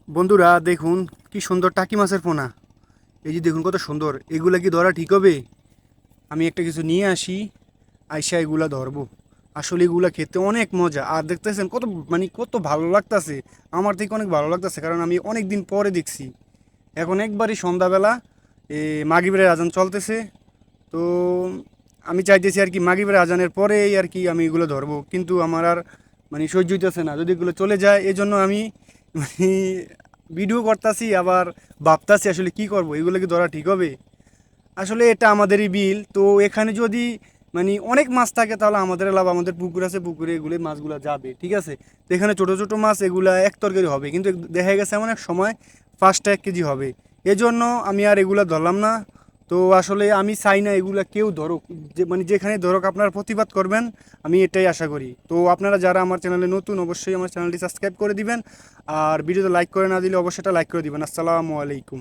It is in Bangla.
বন্ধুরা দেখুন কি সুন্দর টাকি মাছের পোনা। এই যে দেখুন কত সুন্দর, এগুলা কি ধরা ঠিক হবে? আমি একটা কিছু নিয়ে আসি, আইসা এগুলা ধরবো। আসলে এগুলা খেতে অনেক মজা, আর দেখতেছেন কত কত ভালো লাগতাছে। আমার থেকে অনেক ভালো লাগতাছে, কারণ আমি অনেক দিন পরে দেখছি। এখন একবারই সন্ধ্যাবেলা মাগরিবের আজান চলতেছে। তো আমি চাইতেছি আর কি মাগরিবের আজানের পরেই আর কি আমি এগুলো ধরবো, কিন্তু আমার আর সহ্য হইতেছে না যদি এগুলো চলে যায়। এজন্য আমি মানে ভিডিও করতেছি, আবার ভাবতাছি আসলে কি করব, এগুলো কি ধরা ঠিক হবে? আসলে এটা আমাদেরই বিল, তো এখানে যদি অনেক মাছ থাকে তাহলে আমাদের লাভ। আমাদের পুকুর আছে, পুকুরে এগুলো মাছগুলো যাবে, ঠিক আছে। তো এখানে ছোট ছোট মাছ এগুলা এক তরকারি হবে, কিন্তু দেখা গেছে এমন এক সময় 5টা 1 কেজি হবে। এজন্য আমি আর এগুলা ধরলাম না। তো আসলে আমি চাই না এগুলা কেউ ধরুক, যে যেখানে ধরুক আপনারা প্রতিবাদ করবেন, আমি এটাই আশা করি। তো আপনারা যারা আমার চ্যানেলে নতুন, অবশ্যই আমার চ্যানেলটি সাবস্ক্রাইব করে দিবেন। আর ভিডিওতে লাইক করে না দিলে অবশ্যই এটা লাইক করে দিবেন। আসসালামু আলাইকুম।